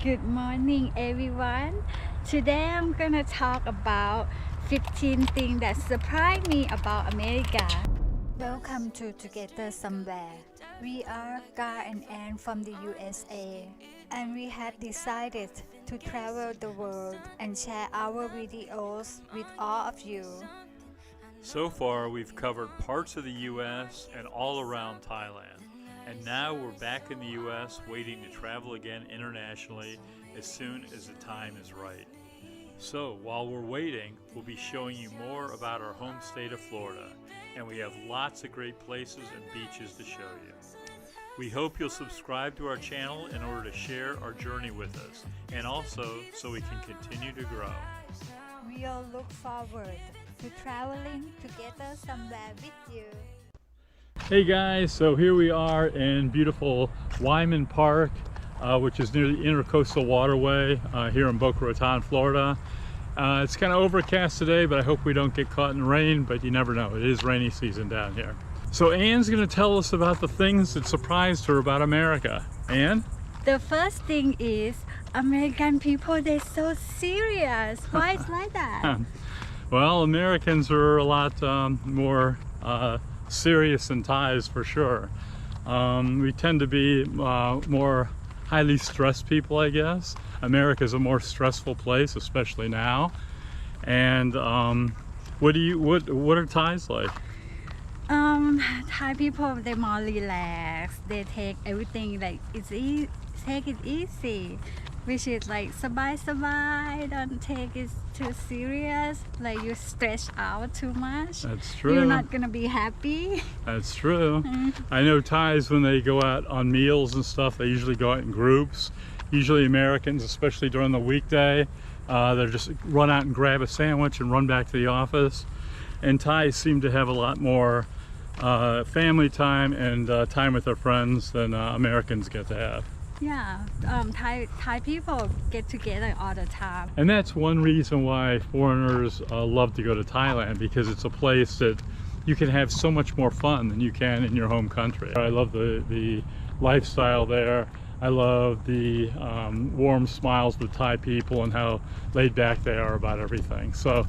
Good morning, everyone. Today I'm gonna talk about 15 things that surprised me about America. Welcome to Together Somewhere. We are Gar and Ann from the USA, and we have decided to travel the world and share our videos with all of you. So far, we've covered parts of the U.S. and all around Thailand. And now we're back in the U.S. waiting to travel again internationally as soon as the time is right. So while we're waiting, we'll be showing you more about our home state of Florida. And we have lots of great places and beaches to show you. We hope you'll subscribe to our channel in order to share our journey with us, and also so we can continue to grow. We all look forward to traveling together somewhere with you. Hey guys, so here we are in beautiful Wyman Park, which is near the Intercoastal Waterway here in Boca Raton, Florida. It's kind of overcast today, but I hope we don't get caught in rain, but you never know. It is rainy season down here. So Ann's going to tell us about the things that surprised her about America. Ann? The first thing is American people, they're so serious. Why is like that? Well, Americans are a lot more serious than Thais for sure. We tend to be more highly stressed people, I guess. America's a more stressful place, especially now. And what are Thais like? Thai people, they're more relaxed. They take everything like take it easy, which is like sabay. Don't take it too serious. Like you stretch out too much. That's true. You're not gonna be happy. That's true. I know Thais, when they go out on meals and stuff, they usually go out in groups. Usually Americans, especially during the weekday, they'll just run out and grab a sandwich and run back to the office. And Thais seem to have a lot more family time and time with their friends than Americans get to have. Yeah, Thai people get together all the time. And that's one reason why foreigners love to go to Thailand, because it's a place that you can have so much more fun than you can in your home country. I love the lifestyle there. I love the warm smiles of the Thai people and how laid back they are about everything. So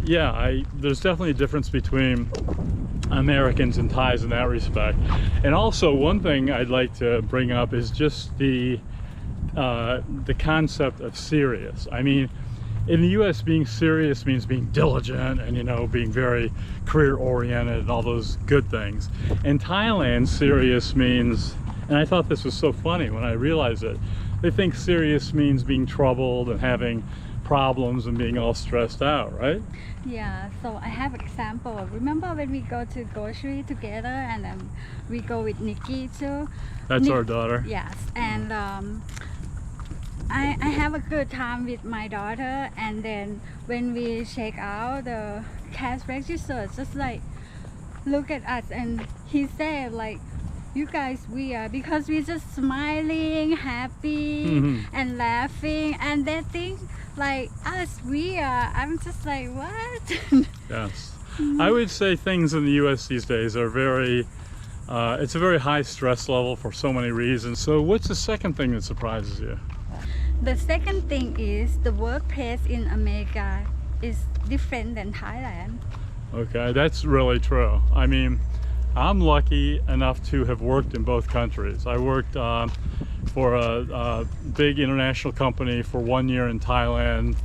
yeah, there's definitely a difference between Americans and Thais in that respect. And also, one thing I'd like to bring up is just the concept of serious. I mean, in the US, being serious means being diligent and, you know, being very career oriented and all those good things. In Thailand, serious means, and I thought this was so funny when I realized it, they think serious means being troubled and having problems and being all stressed out, right? Yeah, so I have example. Remember when we go to grocery together, and we go with Nikki too? That's our daughter. Yes, and I have a good time with my daughter, and then when we check out the cash register, just like look at us, and he said like, you guys weird because we're just smiling, happy and laughing, and they think like us weird. I'm just like, what? Yes. I would say things in the US these days are very it's a very high stress level for so many reasons. So what's the second thing that surprises you? The second thing is the workplace in America is different than Thailand. Okay, that's really true. I mean, I'm lucky enough to have worked in both countries. I worked for a big international company for 1 year in Thailand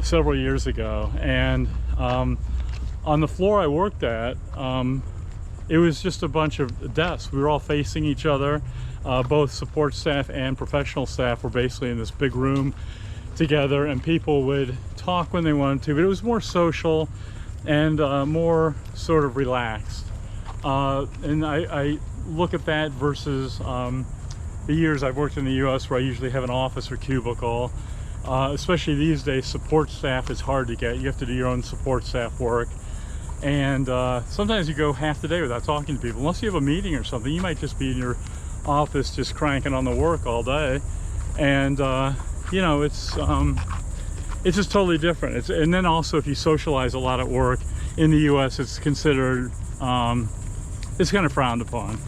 several years ago. And on the floor I worked at, it was just a bunch of desks. We were all facing each other. Both support staff and professional staff were basically in this big room together, and people would talk when they wanted to, but it was more social and more sort of relaxed. And I look at that versus the years I've worked in the US, where I usually have an office or cubicle. Especially these days, support staff is hard to get. You have to do your own support staff work. And sometimes you go half the day without talking to people. Unless you have a meeting or something, you might just be in your office just cranking on the work all day. And you know, it's just totally different. And then also, if you socialize a lot at work in the US, it's considered it's kind of frowned upon.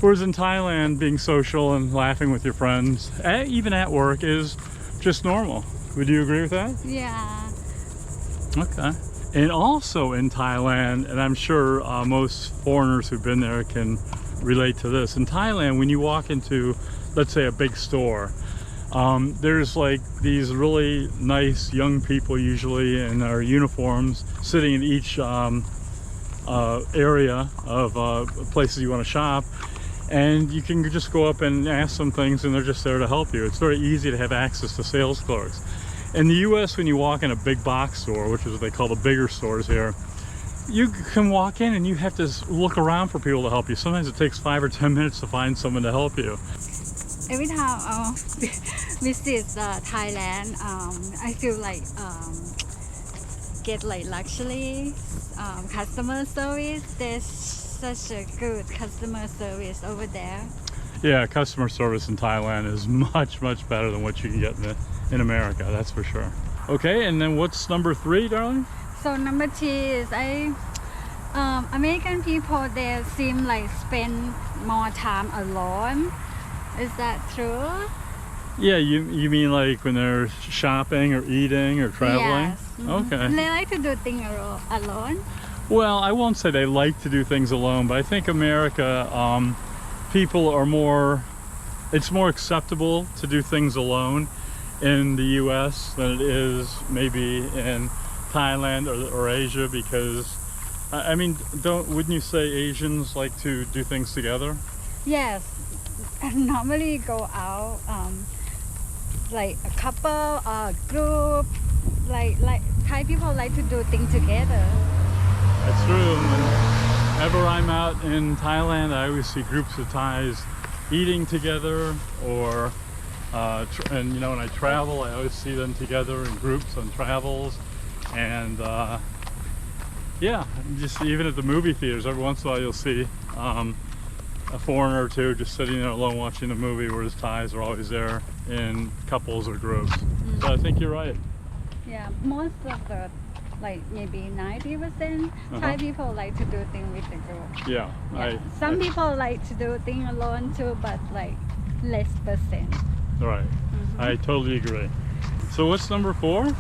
Whereas in Thailand, being social and laughing with your friends, even at work, is just normal. Would you agree with that? Yeah. Okay. And also in Thailand, and I'm sure most foreigners who've been there can relate to this. In Thailand, when you walk into, let's say, a big store, there's like these really nice young people, usually in their uniforms, sitting in each area of places you want to shop. And you can just go up and ask them things, and they're just there to help you. It's very easy to have access to sales clerks. In the US, when you walk in a big box store, which is what they call the bigger stores here, you can walk in and you have to look around for people to help you. Sometimes it takes 5 or 10 minutes to find someone to help you. Every time I visit Thailand, I feel like get like luxury customer service. There's such a good customer service over there. Yeah, customer service in Thailand is much better than what you can get in America, that's for sure. Okay, and then what's number 3, darling? So number 2 is American people, they seem like spend more time alone. Is that true? Yeah, you mean like when they're shopping or eating or traveling? Yes. Okay. They like to do things alone. Well, I won't say they like to do things alone, but I think America, people are more, it's more acceptable to do things alone in the US than it is maybe in Thailand or Asia, because I mean, wouldn't you say Asians like to do things together? Yes. I normally go out like a couple or a group, like Thai people like to do things together. That's true. Whenever I'm out in Thailand, I always see groups of Thais eating together, or and you know, when I travel, I always see them together in groups on travels. And yeah, just even at the movie theaters, every once in a while you'll see a foreigner or two just sitting there alone watching a movie, whereas Thais are always there in couples or groups. So I think you're right. Yeah, most of the, like maybe 90% Thai people like to do things with the group. Yeah. Some people like to do things alone too, but like less percent. Right. I totally agree. So what's number 4?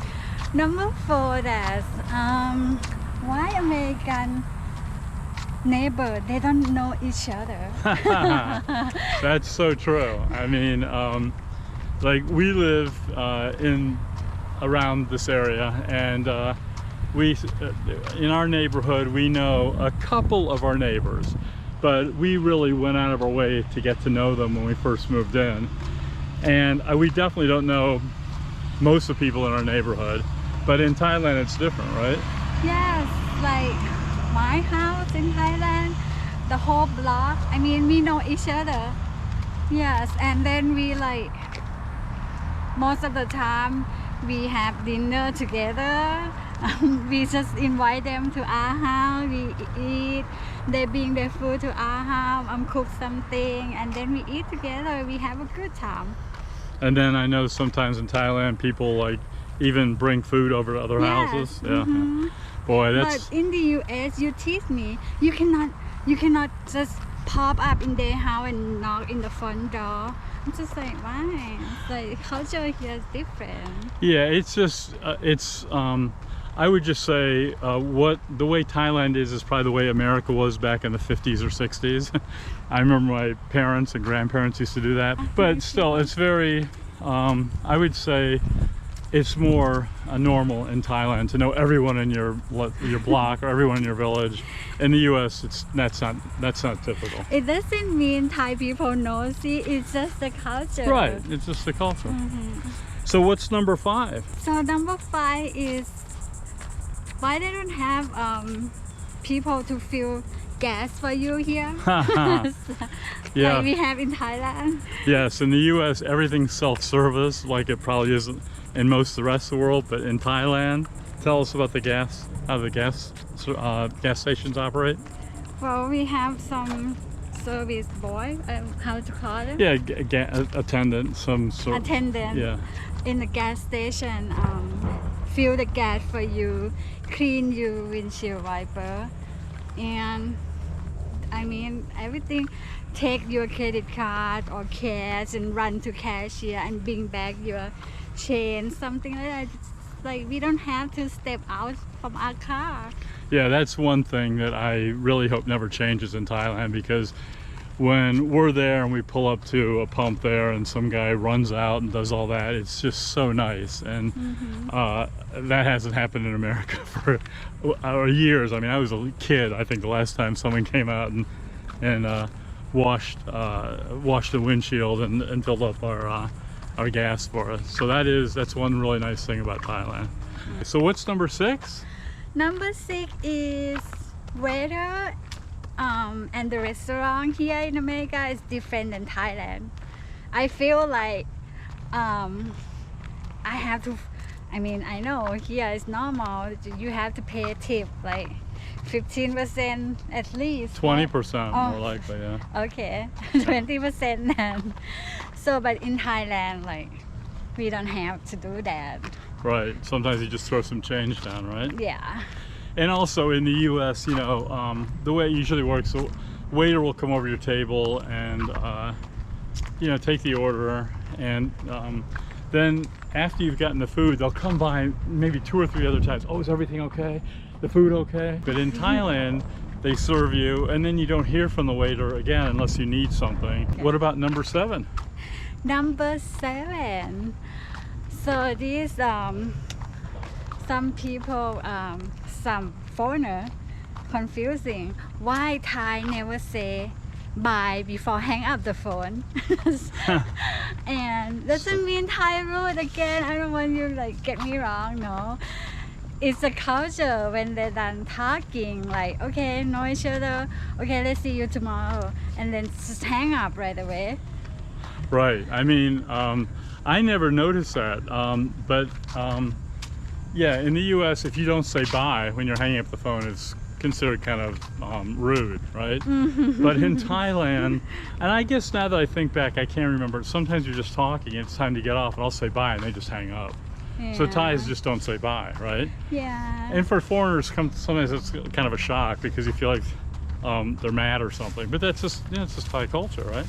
Number 4, that's why American neighbor, they don't know each other. That's so true. I mean, like we live around this area, and we in our neighborhood we know a couple of our neighbors, but we really went out of our way to get to know them when we first moved in, and we definitely don't know most of the people in our neighborhood. But in Thailand it's different, right? Yes, like my house in Thailand, the whole block, I mean, we know each other. Yes, and then we like, most of the time we have dinner together. We just invite them to our house, we eat, they bring their food to our house, cook something, and then we eat together, we have a good time. And then I know sometimes in Thailand people like even bring food over to other houses. Yeah. Boy, that's... But in the US, you tease me, you cannot just pop up in their house and knock in the front door. I'm just like, why? It's like culture here is different. Yeah, it's just I would just say what the way Thailand is probably the way America was back in the 50s or 60s. I remember my parents and grandparents used to do that, but still it's very I would say it's more normal in Thailand to know everyone in your block or everyone in your village. In the US, that's not typical. It doesn't mean Thai people know, see, it's just the culture. Right, it's just the culture. So what's number 5? So number 5 is why they don't have people to fill gas for you here. Yeah. Like we have in Thailand. Yes, in the US everything's self-service, like it probably isn't in most of the rest of the world, but in Thailand, tell us about the gas, how the gas stations operate. Well, we have some service boy, how to call it? Yeah, attendant, some sort. Attendant. Yeah. In the gas station, fill the gas for you, clean your windshield wiper, and I mean everything. take your credit card or cash and run to cashier and bring back your change, something like that. It's like we don't have to step out from our car. Yeah, that's one thing that I really hope never changes in Thailand, because when we're there and we pull up to a pump there and some guy runs out and does all that, it's just so nice. And that hasn't happened in America for years. I mean, I was a kid, I think, the last time someone came out and washed the windshield and filled up our gas for us. So that's one really nice thing about Thailand. So what's number 6? Number 6 is weather, and the restaurant here in America is different than Thailand. I feel like I know here is normal. You have to pay a tip like 15% at least. 20% more likely, yeah. Okay, 20% then. So, but in Thailand, like, we don't have to do that. Right. Sometimes you just throw some change down, right? Yeah. And also in the U.S., you know, the way it usually works, the waiter will come over your table and, you know, take the order, and then after you've gotten the food, they'll come by maybe 2 or 3 other times. Oh, is everything okay? The food okay? But in Thailand, they serve you, and then you don't hear from the waiter again unless you need something. Okay. What about number 7? Number 7. So these some people, some foreigner confusing why Thai never say bye before hang up the phone. And doesn't mean Thai rude again. I don't want you like get me wrong, no. It's a culture when they're done talking, like, okay, know each other, okay, let's see you tomorrow, and then just hang up right away. Right. I mean, I never noticed that, but yeah, in the U.S., if you don't say bye when you're hanging up the phone, it's considered kind of rude, right? But in Thailand, and I guess now that I think back, I can't remember, sometimes you're just talking, it's time to get off, and I'll say bye, and they just hang up. Yeah. So Thais just don't say bye, right? Yeah. And for foreigners, sometimes it's kind of a shock because you feel like they're mad or something. But that's just, you know, it's just Thai culture, right?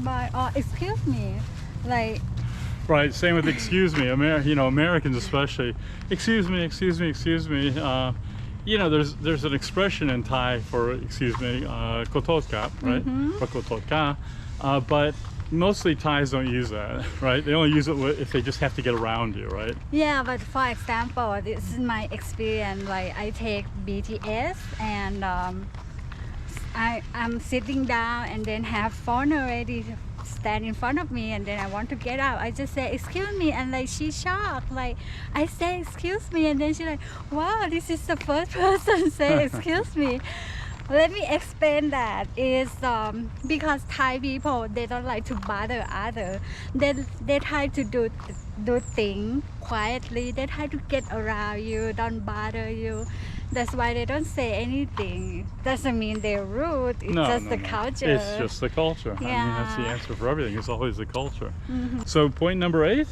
But excuse me, like. Right. Same with excuse me. You know, Americans especially. Excuse me, excuse me, excuse me. You know, there's an expression in Thai for excuse me, kotot kap, right? Or kotot ka. But mostly Thais don't use that, right? They only use it if they just have to get around you, right? Yeah, but for example, this is my experience. Like, I take BTS and I'm sitting down and then have phone already stand in front of me, and then I want to get out. I just say excuse me, and like she's shocked. Like I say excuse me, and then she's like, wow, this is the first person say excuse me. Let me explain that. Is because Thai people, they don't like to bother others. They try to do things quietly. They try to get around you, don't bother you. That's why they don't say anything. Doesn't mean they're rude. It's just the culture. It's just the culture. Yeah. I mean, that's the answer for everything. It's always the culture. So point number 8?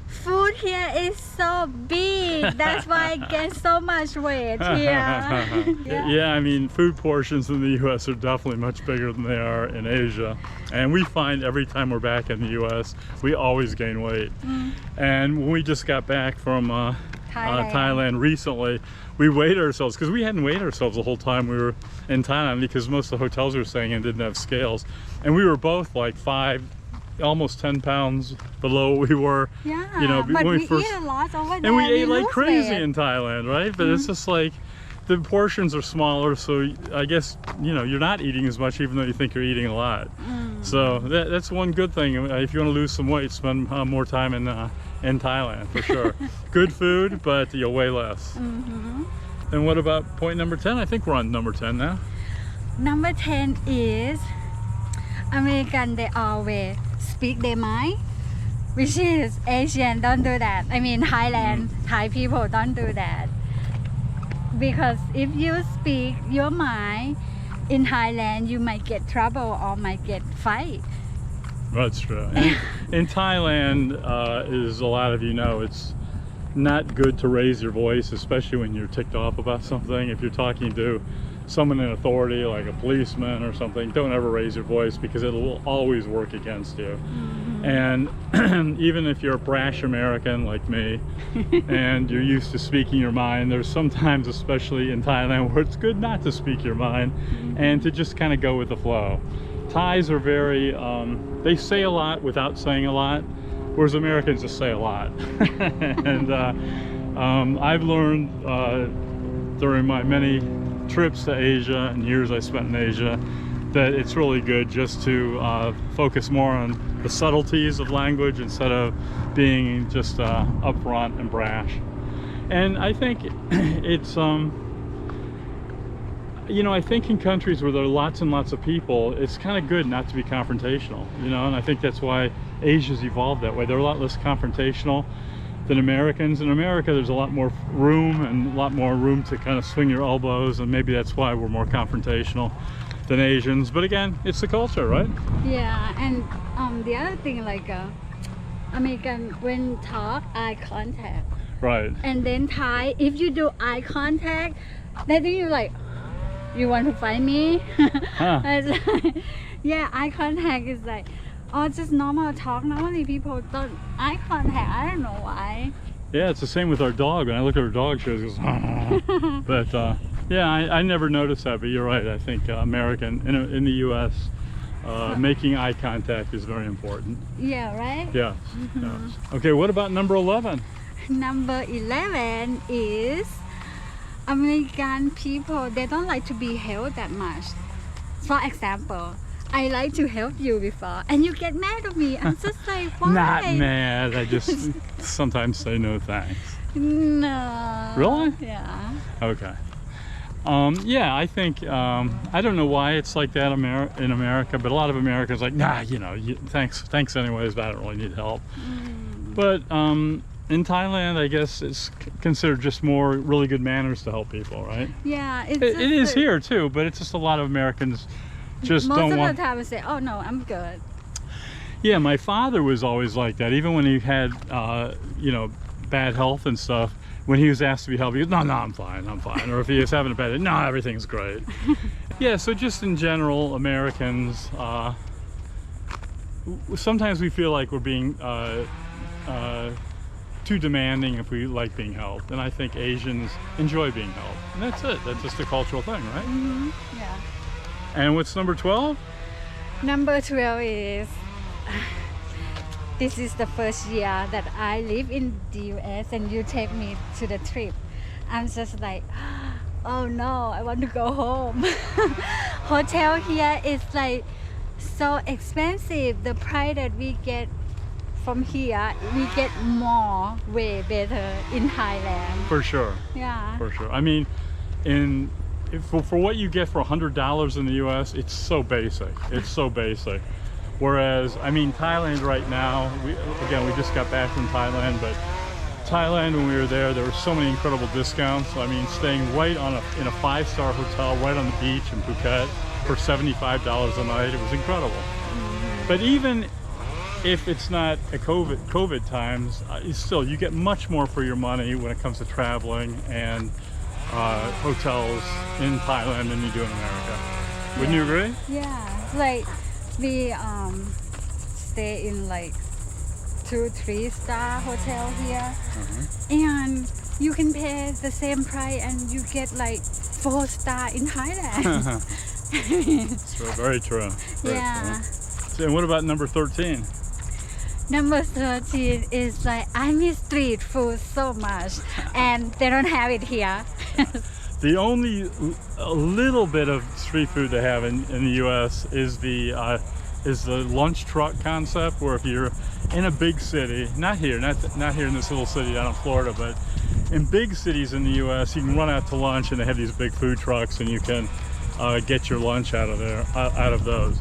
Food here is so big. That's why I gain so much weight here. Yeah, I mean, food portions in the U.S. are definitely much bigger than they are in Asia. And we find every time we're back in the U.S., we always gain weight. And when we just got back from Thailand recently, we weighed ourselves, because we hadn't weighed ourselves the whole time we were in Thailand, because most of the hotels we were staying in didn't have scales. And we were both like 5, almost 10 pounds below what we were, yeah, you know, but when we first eat a lot over there. And we ate like lose crazy weight in Thailand, right? But it's just like the portions are smaller, so I guess, you know, you're not eating as much even though you think you're eating a lot. So that's one good thing. If you want to lose some weight, spend more time in Thailand for sure. Good food, but you'll weigh less. And what about point number 10? I think we're on number 10 now. Number 10 is American, they always speak their mind, which is Asian don't do that. I mean Thailand, Thai people don't do that. Because if you speak your mind in Thailand, you might get trouble or might get fight. That's true. In Thailand, as a lot of you know, it's not good to raise your voice, especially when you're ticked off about something. If you're talking to someone in authority, like a policeman or something, don't ever raise your voice because it will always work against you. And even if you're a brash American like me and you're used to speaking your mind, there's sometimes, especially in Thailand, where it's good not to speak your mind and to just kind of go with the flow. Thais are very, they say a lot without saying a lot, whereas Americans just say a lot. And I've learned during my many trips to Asia and years I spent in Asia that it's really good just to focus more on the subtleties of language instead of being just upfront and brash. And I think it's you know, I think in countries where there are lots and lots of people, it's kind of good not to be confrontational, you know, and I think that's why Asia's evolved that way. They're a lot less confrontational than Americans. In America, there's a lot more room and a lot more room to kind of swing your elbows, and maybe that's why we're more confrontational than Asians. But again, it's the culture, right? Yeah, and the other thing, like American, when talk, eye contact. Right. And then Thai, if you do eye contact, then you like, you want to fight me? Huh. It's like, yeah, eye contact is like, oh, just normal talk. Normally people don't eye contact. I don't know why. Yeah, it's the same with our dog. When I look at our dog, she goes, but yeah, I never noticed that, but you're right. I think American, in the U.S., making eye contact is very important. Yeah, right? Yeah. Yes. Okay, what about number 11? Number 11 is American people, they don't like to be held that much. For example, I like to help you before and you get mad at me. I'm just like, why? Not mad, I just sometimes say no thanks. No. Really? Yeah. Okay. Yeah, I think, I don't know why it's like that in America, but a lot of Americans are like, nah, you know, thanks anyways, but I don't really need help. But in Thailand, I guess it's considered just more really good manners to help people, right? Yeah. It is here too, but it's just a lot of Americans just don't want... Most of the time I say, oh no, I'm good. Yeah, my father was always like that. Even when he had, you know, bad health and stuff, when he was asked to be helped, he goes, no, I'm fine. Or if he was having a bad day, no, everything's great. Yeah, so just in general, Americans, sometimes we feel like we're being too demanding if we like being helped. And I think Asians enjoy being helped. And that's it. That's just a cultural thing, right? Yeah. And what's number 12? Number 12 is, this is the first year that I live in the US and you take me to the trip. I'm just like, oh no, I want to go home. Hotel here is like so expensive. The price that we get from here, we get more, way better in Thailand. For sure. Yeah. For sure. I mean, for what you get for $100 in the US, it's so basic. It's so basic. Whereas, I mean, Thailand right now, we just got back from Thailand, but Thailand, when we were there were so many incredible discounts. I mean, staying right in a 5-star hotel right on the beach in Phuket for $75 a night, it was incredible. But even if it's not a COVID times, still, you get much more for your money when it comes to traveling and hotels in Thailand than you do in America. Wouldn't you agree? Yeah, like we stay in like 2-3-star hotel here, and you can pay the same price and you get like 4-star in Thailand. It's very true. Yeah. So, and what about number 13? Number 13 is like, I miss street food so much and they don't have it here. The only little bit of street food they have in the US is the lunch truck concept, where if you're in a big city, not here in this little city down in Florida, but in big cities in the US, you can run out to lunch and they have these big food trucks and you can get your lunch out of those.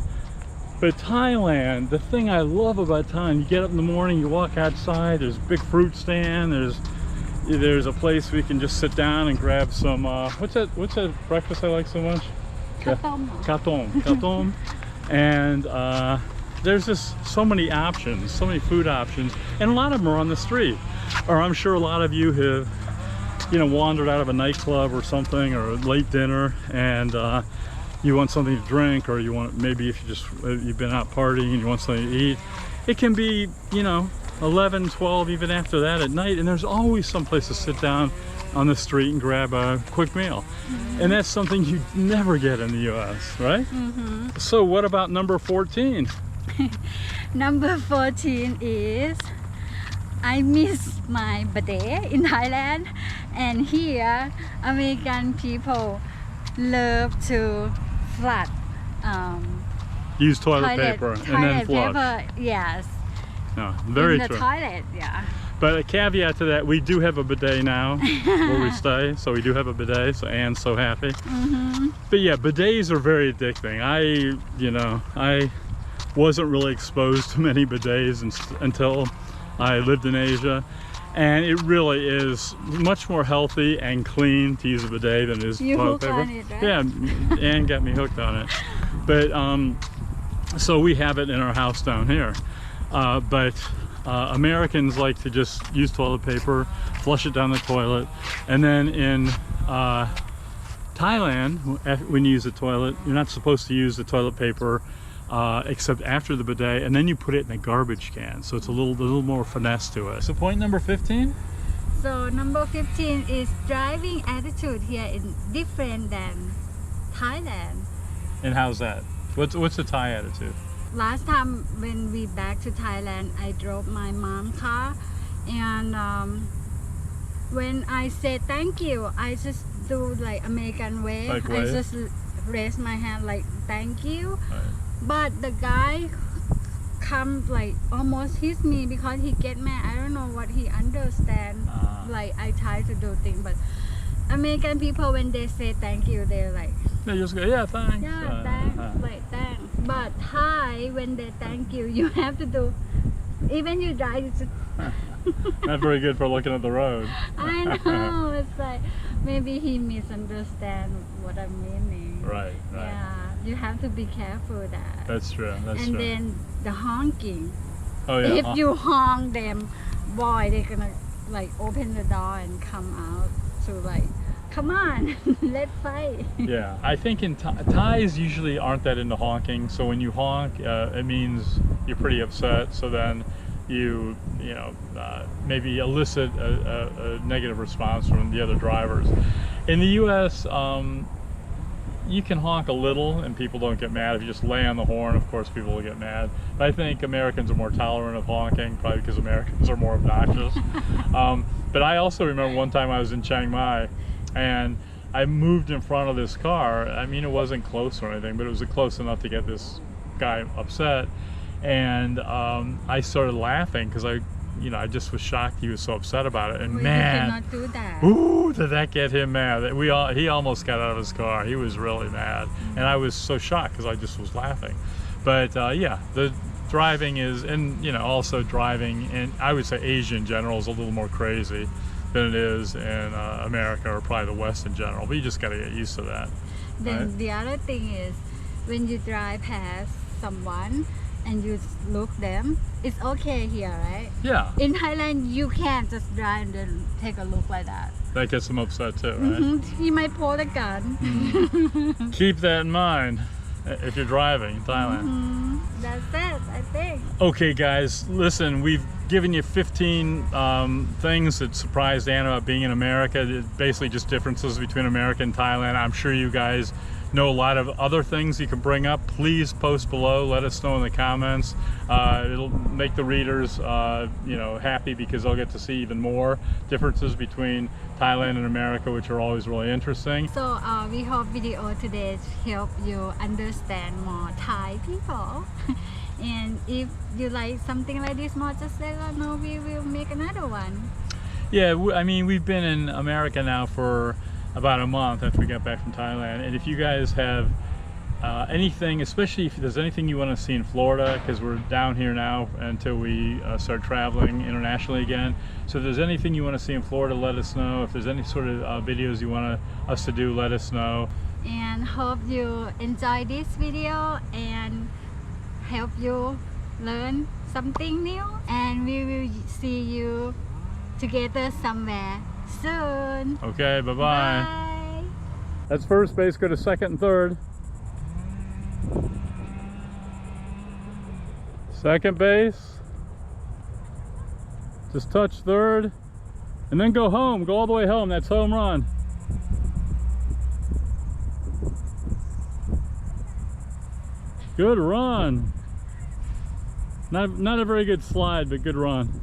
But Thailand, the thing I love about Thailand, you get up in the morning, you walk outside, there's a big fruit stand, there's a place where you can just sit down and grab some, what's that breakfast I like so much? Katom. And there's just so many options, so many food options, and a lot of them are on the street. Or I'm sure a lot of you have wandered out of a nightclub or something, or a late dinner, and you want something to drink, or you want, maybe if you've been out partying and you want something to eat, it can be 11, 12, even after that at night, and there's always some place to sit down on the street and grab a quick meal. And that's something you never get in the US, right? So what about number 14? Number 14 is I miss my bidet in Thailand, and here American people love to flush Use toilet paper and then flush. Paper, yes. No, very in the true. toilet, yeah. But a caveat to that, we do have a bidet now where we stay, so we do have a bidet, so Anne's so happy. But yeah, bidets are very addicting. I wasn't really exposed to many bidets until I lived in Asia, and it really is much more healthy and clean to use a bidet than it is toilet paper. On it, right? Yeah, Anne got me hooked on it. But so we have it in our house down here. But Americans like to just use toilet paper, flush it down the toilet, and then in Thailand, when you use the toilet, you're not supposed to use the toilet paper except after the bidet, and then you put it in a garbage can. So it's a little more finesse to it. So point number 15? So number 15 is driving attitude here is different than Thailand. And how's that? What's the Thai attitude? Last time when we back to Thailand, I drove my mom's car, and when I said thank you, I just do like American way. Like I wave? just raise my hand like thank you. Right. But the guy come like almost hit me because he get mad. I don't know what he understand. Like I try to do things, but American people, when they say thank you, they're like, They just go, yeah, thanks. yeah, thanks, like thanks. But Thai, when they thank you, you have to do, even you drive, you just Not very good for looking at the road. I know, it's like maybe he misunderstand what I'm meaning. Right, right. Yeah, you have to be careful with that. That's true. That's And true. then the honking. Oh yeah. If you honk them, boy, they're gonna like open the door and come out to like, come on, let's fight. Yeah, I think in Thais usually aren't that into honking. So when you honk, it means you're pretty upset. So then you maybe elicit a negative response from the other drivers. In the U.S., you can honk a little and people don't get mad. If you just lay on the horn, of course people will get mad. But I think Americans are more tolerant of honking, probably because Americans are more obnoxious. But I also remember one time I was in Chiang Mai and I moved in front of this car. I mean, it wasn't close or anything, but it was close enough to get this guy upset. And I started laughing because I just was shocked he was so upset about it. And Well, man, you cannot do that. ooh, did that get him mad? He almost got out of his car. He was really mad, and I was so shocked because I just was laughing. But yeah, the driving is, and also driving, and I would say Asia in general is a little more crazy than it is in America or probably the West in general. But you just got to get used to that. Then Right. the other thing is, when you drive past someone and you look them, it's okay here, right? Yeah, In Thailand, you can't just drive and then take a look like that. that gets them upset too, right? He might pull the gun. Keep that in mind if you're driving in Thailand. That's it, I think. Okay guys, listen, we've given you 15 things that surprised Anna about being in America. Basically just differences between America and Thailand. I'm sure you guys know a lot of other things you can bring up. Please post below, let us know in the comments. It'll make the readers happy because they'll get to see even more differences between Thailand and America, which are always really interesting. So we hope video today help you understand more Thai people. And if you like something like this more, just let us know, we will make another one. Yeah, I mean, we've been in America now for about a month after we got back from Thailand, and if you guys have anything, especially if there's anything you want to see in Florida, because we're down here now until we start traveling internationally again. So if there's anything you want to see in Florida, let us know. If there's any sort of videos you want us to do, let us know. And hope you enjoy this video and help you learn something new. And we will see you together somewhere soon. Okay, bye-bye. Bye. That's first base, go to second and third. Second base. Just touch third. And then go home, go all the way home. That's home run. Good run. Not a very good slide, but good run.